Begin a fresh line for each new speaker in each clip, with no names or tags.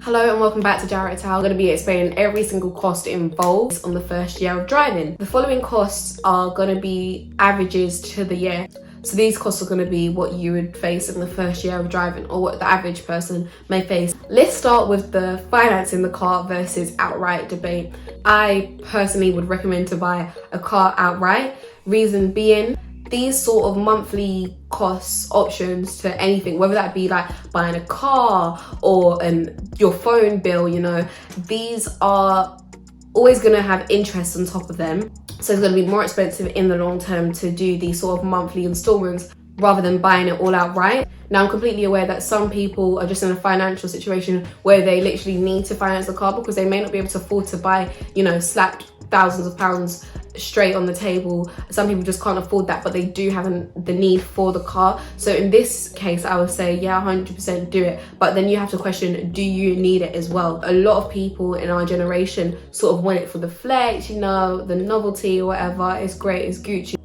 Hello and welcome back to Petrol. I'm going to be explaining every single cost involved on the first year of driving. The following costs are going to be averages to the year. So these costs are going to be what you would face in the first year of driving, or what the average person may face. Let's start with the financing the car versus outright debate. I personally would recommend to buy a car outright. Reason being, these sort of monthly costs options to anything, whether that be like buying a car or your phone bill, these are always going to have interest on top of them. So it's going to be more expensive in the long term to do these sort of monthly installments rather than buying it all outright. Now, I'm completely aware that some people are just in a financial situation where they literally need to finance a car because they may not be able to afford to buy, slap thousands of pounds straight on the table. Some people just can't afford that, but they do have the need for the car. So in this case, I would say, yeah, 100% do it. But then you have to question, do you need it as well? A lot of people in our generation sort of want it for the flex, the novelty or whatever. It's great, it's Gucci.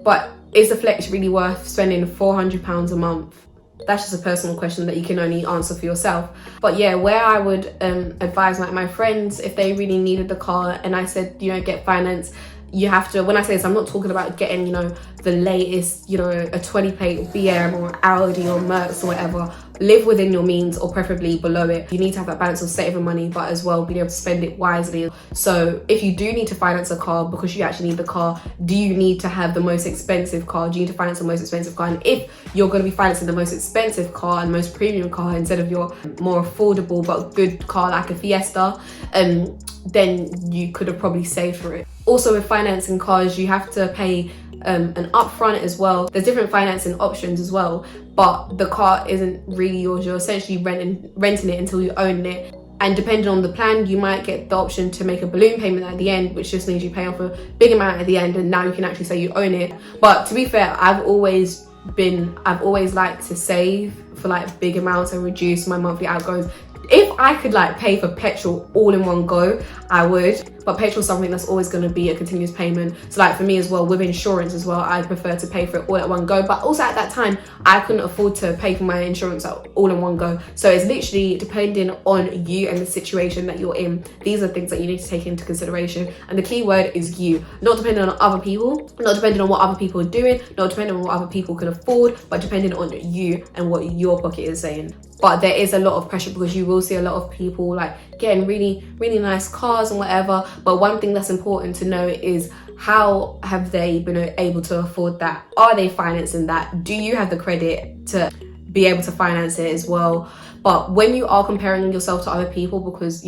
But is the flex really worth spending £400 a month? That's just a personal question that you can only answer for yourself. But yeah, where I would advise like my friends, if they really needed the car and I said, get finance, you have to, when I say this, I'm not talking about getting, the latest, a 20 plate BM or Audi or Mercs or whatever. Live within your means, or preferably below it. You need to have that balance of saving money, but as well being able to spend it wisely. So if you do need to finance a car because you actually need the car, do you need to have the most expensive car? Do you need to finance the most expensive car? And if you're going to be financing the most expensive car and most premium car instead of your more affordable but good car like a Fiesta, then you could have probably saved for it. Also, with financing cars, you have to pay an upfront as well. There's different financing options as well, but the car isn't really yours. You're essentially renting it until you own it. And depending on the plan, you might get the option to make a balloon payment at the end, which just means you pay off a big amount at the end, and now you can actually say you own it. But to be fair, I've always liked to save for like big amounts and reduce my monthly outgoings. If I could pay for petrol all in one go, I would. But petrol is something that's always going to be a continuous payment. So for me as well, with insurance as well, I prefer to pay for it all at one go. But also at that time, I couldn't afford to pay for my insurance all in one go. So it's literally depending on you and the situation that you're in. These are things that you need to take into consideration. And the key word is you. Not depending on other people, not depending on what other people are doing, not depending on what other people can afford, but depending on you and what your pocket is saying. But there is a lot of pressure because you will see a lot of people getting really, really nice cars and whatever. But one thing that's important to know is, how have they been able to afford that? Are they financing that? Do you have the credit to be able to finance it as well? But when you are comparing yourself to other people, because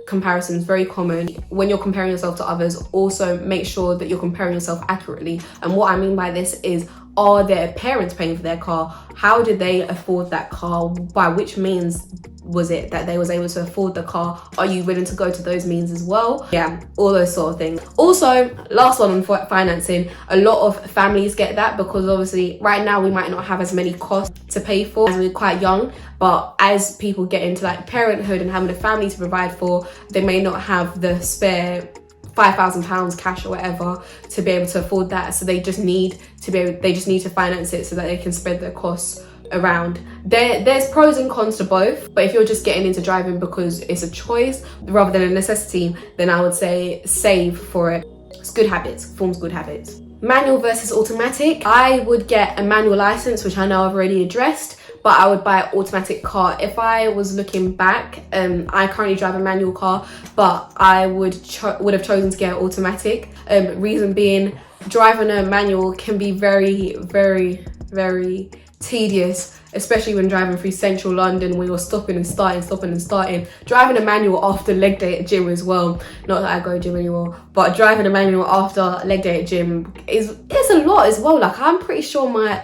comparison is very common, when you're comparing yourself to others, also make sure that you're comparing yourself accurately. And what I mean by this is, are their parents paying for their car? How did they afford that car? By which means was it that they was able to afford the car? Are you willing to go to those means as well? Yeah, all those sort of things. Also, last one on financing, a lot of families get that because obviously right now we might not have as many costs to pay for as we're quite young, but as people get into parenthood and having a family to provide for, they may not have the spare £5,000 cash or whatever to be able to afford that. So they just need to finance it so that they can spread their costs around. There's pros and cons to both, but if you're just getting into driving because it's a choice rather than a necessity, then I would say save for it. It's good habits, forms good habits. Manual versus automatic. I would get a manual license, which I know I've already addressed, but I would buy an automatic car. If I was looking back, I currently drive a manual car, but I would have chosen to get an automatic. Reason being, driving a manual can be very, very, very tedious, especially when driving through central London where you're stopping and starting. Driving a manual after leg day at gym as well, not that I go gym anymore, but driving a manual after leg day at gym is a lot as well. I'm pretty sure my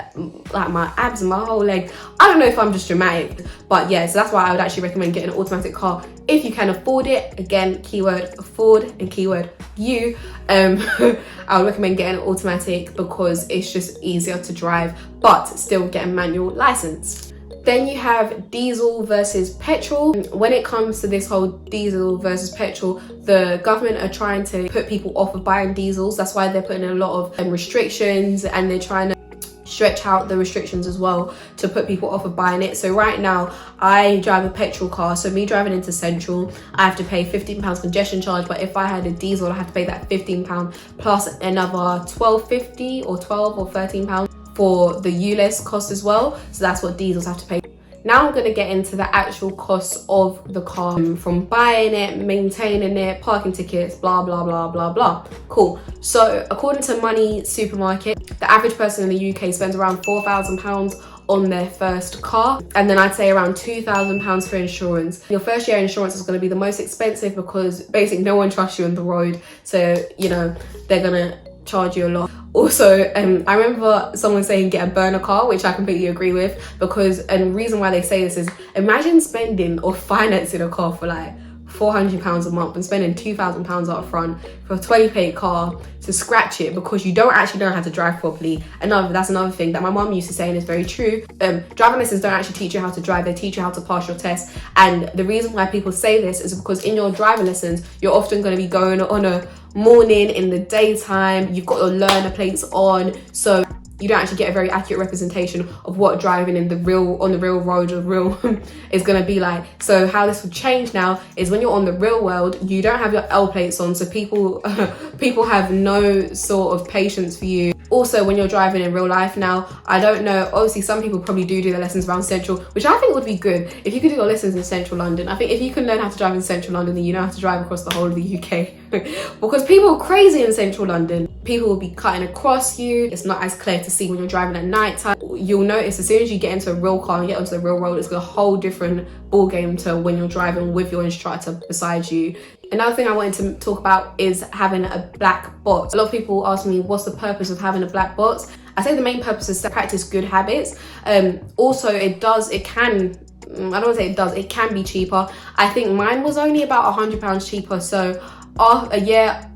abs and my whole leg, I don't know if I'm just dramatic, but yeah, so that's why I would actually recommend getting an automatic car if you can afford it. Again, keyword afford and keyword you. I would recommend getting an automatic because it's just easier to drive, but still get a manual license. Then you have diesel versus petrol. When it comes to this whole diesel versus petrol, the government are trying to put people off of buying diesels. That's why they're putting a lot of restrictions, and they're trying to stretch out the restrictions as well to put people off of buying it. So right now I drive a petrol car, so me driving into Central, I have to pay £15 congestion charge, but if I had a diesel I have to pay that £15 plus another £12.50 or £12 or £13 for the ULEZ cost as well. So that's what diesels have to pay. Now I'm going to get into the actual costs of the car, from buying it, maintaining it, parking tickets, blah blah blah blah blah. Cool. So according to Money Supermarket, the average person in the UK spends around £4,000 on their first car, and then I'd say around £2,000 for insurance. Your first year insurance is going to be the most expensive because basically no one trusts you on the road, so you know they're gonna charge you a lot. Also, I remember someone saying get a burner car, which I completely agree with, because, and the reason why they say this is, imagine spending or financing a car for like £400 a month and spending £2,000 up front for a 20 plate car to scratch it because you don't actually know how to drive properly. That's another thing that my mum used to say, and is very true. Driving lessons don't actually teach you how to drive, they teach you how to pass your test. And the reason why people say this is because in your driving lessons, you're often going to be going on a morning in the daytime, you've got your learner plates on, so you don't actually get a very accurate representation of what driving on the real road is going to be like. So how this will change now is when you're on the real world, you don't have your L plates on, so people have no sort of patience for you. Also, when you're driving in real life now, I don't know, obviously some people probably do their lessons around Central, which I think would be good if you could do your lessons in Central London. I think if you can learn how to drive in Central London, then you know how to drive across the whole of the UK. Because people are crazy in Central London. People will be cutting across you. It's not as clear to see when you're driving at night time. You'll notice as soon as you get into a real car and get onto the real road, it's a whole different ball game to when you're driving with your instructor beside you. Another thing I wanted to talk about is having a black box. A lot of people ask me, what's the purpose of having a black box? I say the main purpose is to practice good habits. Also, it can be cheaper. I think mine was only about £100 cheaper. So a year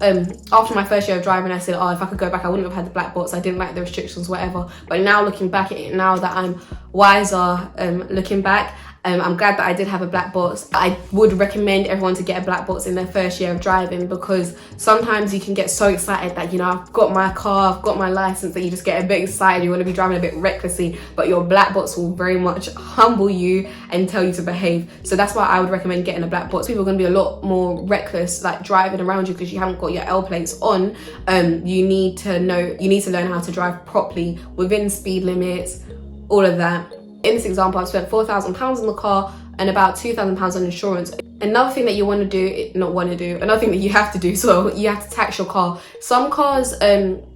after my first year of driving, I said, oh, if I could go back, I wouldn't have had the black box. I didn't like the restrictions, whatever. But now looking back at it, now that I'm wiser, looking back, I'm glad that I did have a black box. I would recommend everyone to get a black box in their first year of driving, because sometimes you can get so excited that, you know, I've got my car, I've got my license, that you just get a bit excited, you want to be driving a bit recklessly, but your black box will very much humble you and tell you to behave. So that's why I would recommend getting a black box. People are going to be a lot more reckless, like driving around you, because you haven't got your L plates on. You need to learn how to drive properly within speed limits, all of that. In this example, I've spent £4,000 on the car and about £2,000 on insurance. Another thing that you want to do, another thing that you have to do, so you have to tax your car. Some cars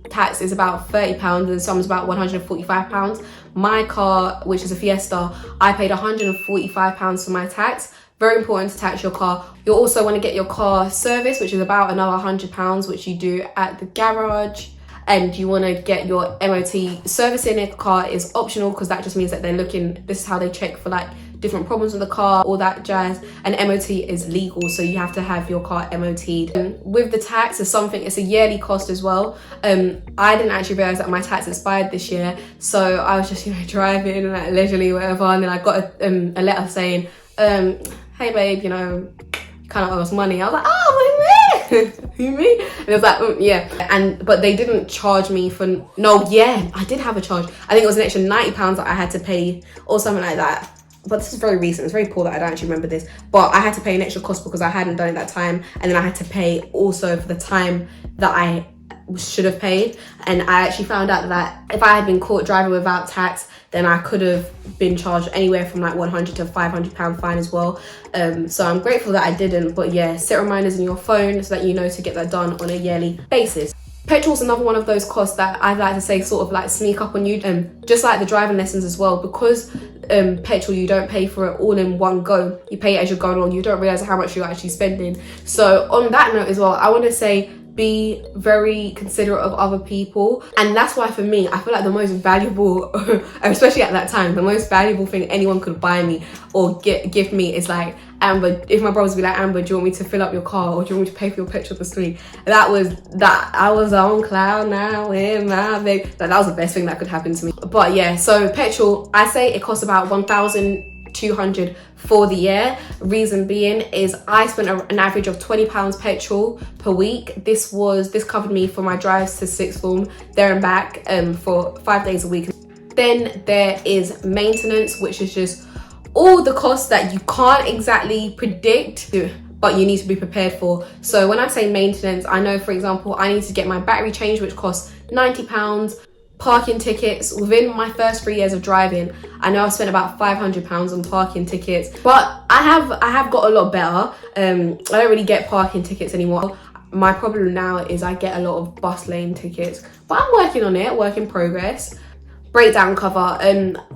tax is about £30 and some is about £145. My car, which is a Fiesta, I paid £145 for my tax. Very important to tax your car. You'll also want to get your car serviced, which is about another £100, which you do at the garage. And you want to get your MOT. Servicing a car is optional, because that just means that they're looking, this is how they check for like different problems with the car, all that jazz. And MOT is legal, so you have to have your car MOT'd. With the tax, it's a yearly cost as well. I didn't actually realize that my tax expired this year, so I was just, driving and like leisurely, whatever, and then I got a letter saying, hey babe, you kind of owe us money. I was like, oh, you mean? And it was like, yeah. But they didn't charge me for, I did have a charge. I think it was an extra £90 that I had to pay or something like that. But this is very recent. It's very poor that I don't actually remember this. But I had to pay an extra cost because I hadn't done it that time. And then I had to pay also for the time that I should have paid. And I actually found out that if I had been caught driving without tax, then I could have been charged anywhere from like £100 to £500 fine as well. So I'm grateful that I didn't. But yeah, set reminders in your phone so that you know to get that done on a yearly basis. Petrol's another one of those costs that I'd like to say sort of like sneak up on you, just like the driving lessons as well, because petrol, you don't pay for it all in one go. You pay it as you're going along. You don't realize how much you're actually spending. So on that note as well, I want to say, be very considerate of other people. And that's why for me, I feel like the most valuable, especially at that time, the most valuable thing anyone could buy me or give me is like, Amber, if my brothers be like, Amber, do you want me to fill up your car, or do you want me to pay for your petrol this week? I was on cloud now with my baby. That was the best thing that could happen to me. But yeah, so petrol, I say it costs about £1,200 for the year. Reason being is I spent an average of £20 petrol per week. This covered me for my drives to sixth form, there and back, for 5 days a week. Then there is maintenance, which is just all the costs that you can't exactly predict, but you need to be prepared for. So when I say maintenance, I know, for example, I need to get my battery changed, which costs £90. Parking tickets. Within my first 3 years of driving, I know I spent about £500 on parking tickets, but I have got a lot better. I don't really get parking tickets anymore. My problem now is I get a lot of bus lane tickets, but I'm working on it, work in progress. Breakdown cover.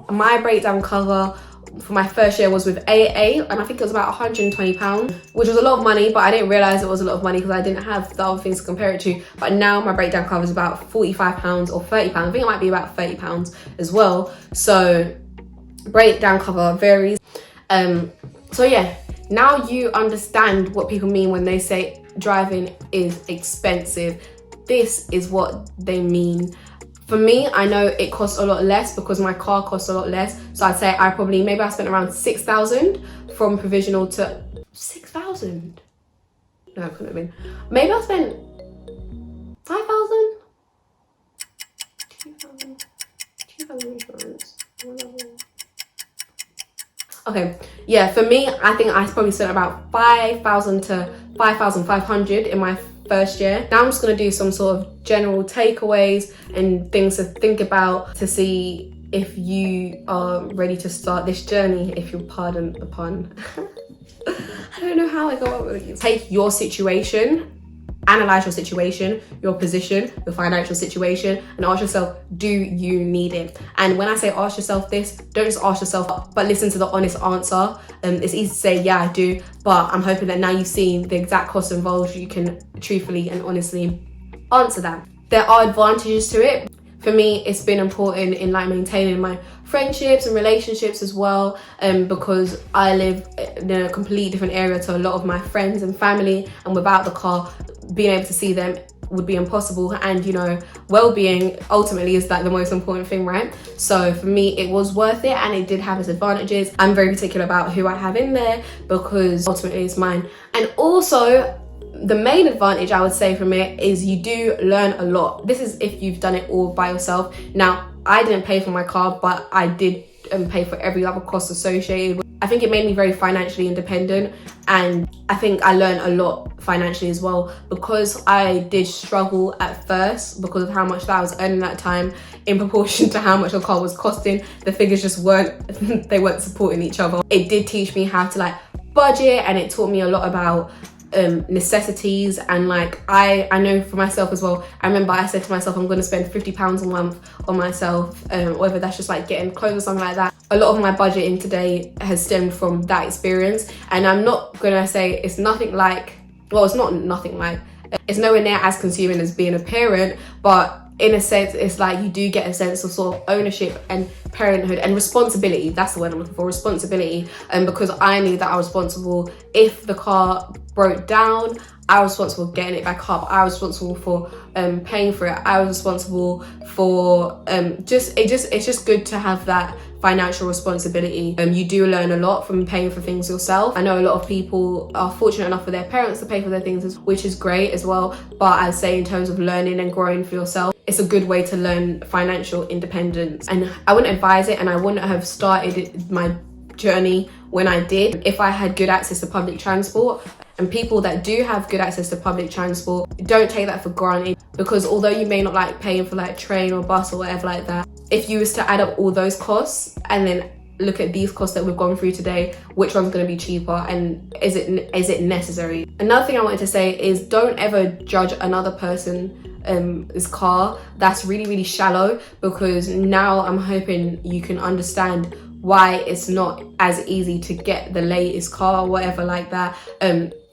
My breakdown cover for my first year was with AA, and I think it was about £120, which was a lot of money, but I didn't realize it was a lot of money because I didn't have the other things to compare it to. But now my breakdown cover is about £45 or £30. I think it might be about £30 as well. So breakdown cover varies. So yeah, now you understand what people mean when they say driving is expensive. This is what they mean. For me, I know it costs a lot less because my car costs a lot less. So I'd say maybe I spent around 6,000 from provisional to 6,000. No, it couldn't have been. Maybe I spent 5,000. 2,000 insurance. Okay, yeah, for me, I think I probably spent about 5,000 to 5,500 in my first year. Now I'm just going to do some sort of general takeaways and things to think about to see if you are ready to start this journey, if you'll pardon the pun. I don't know how I go up with it. Take your situation, analyze your situation, your position, your financial situation, and ask yourself, do you need it? And when I say ask yourself this, don't just ask yourself, but listen to the honest answer. It's easy to say, yeah, I do, but I'm hoping that now you've seen the exact cost involved, you can truthfully and honestly answer that. There are advantages to it. For me, it's been important in like maintaining my friendships and relationships as well, because I live in a completely different area to a lot of my friends and family, and without the car, being able to see them would be impossible. And you know, well-being ultimately is like the most important thing, right? So for me, it was worth it, and it did have its advantages. I'm very particular about who I have in there because ultimately it's mine. And also, the main advantage I would say from it is you do learn a lot. This is if you've done it all by yourself. Now, I didn't pay for my car, but I did pay for every other cost associated with. I think it made me very financially independent, and I think I learned a lot financially as well, because I did struggle at first because of how much that I was earning at that time in proportion to how much the car was costing. The figures just weren't they weren't supporting each other. It did teach me how to like budget, and it taught me a lot about necessities. And like I know for myself as well, I remember I said to myself, I'm going to spend £50 a month on myself, whether that's just like getting clothes or something like that. A lot of my budgeting today has stemmed from that experience, and I'm not gonna say it's nothing like, well, it's not nothing like, it's nowhere near as consuming as being a parent, but in a sense it's like you do get a sense of sort of ownership and parenthood and responsibility. That's the word I'm looking for, responsibility. And because I knew that I was responsible if the car broke down, I was responsible for getting it back up, I was responsible for paying for it, I was responsible for it's just good to have that financial responsibility. You do learn a lot from paying for things yourself. I know a lot of people are fortunate enough for their parents to pay for their things, which is great as well, but I'd say in terms of learning and growing for yourself, it's a good way to learn financial independence. And I wouldn't advise it, and I wouldn't have started my journey when I did if I had good access to public transport. And people that do have good access to public transport, don't take that for granted, because although you may not like paying for like train or bus or whatever like that, if you was to add up all those costs and then look at these costs that we've gone through today, which one's going to be cheaper, and is it necessary? Another thing I wanted to say is don't ever judge another person's car. That's really, really shallow, because now I'm hoping you can understand why it's not as easy to get the latest car or whatever like that.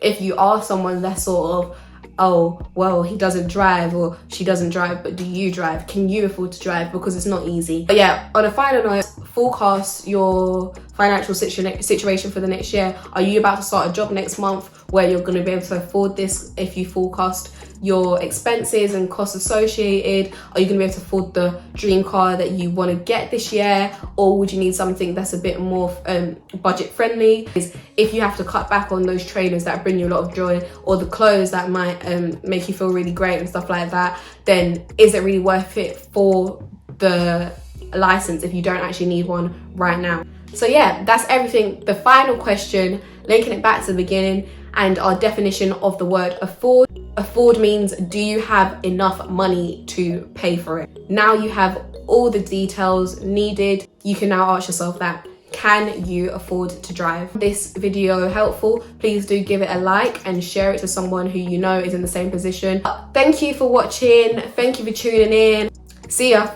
If you are someone that's sort of, oh, well, he doesn't drive or she doesn't drive, but do you drive? Can you afford to drive? Because it's not easy. But yeah, on a final note, forecast your financial situation for the next year. Are you about to start a job next month where you're going to be able to afford this? If you forecast your expenses and costs associated, are you going to be able to afford the dream car that you want to get this year? Or would you need something that's a bit more budget friendly? If you have to cut back on those trainers that bring you a lot of joy, or the clothes that might make you feel really great and stuff like that, then is it really worth it for the a license if you don't actually need one right now. So yeah, that's everything. The final question, linking it back to the beginning and our definition of the word afford. Afford means, do you have enough money to pay for it? Now you have all the details needed. You can now ask yourself that. Can you afford to drive? This video helpful? Please do give it a like and share it to someone who you know is in the same position. Thank you for watching. Thank you for tuning in. See ya.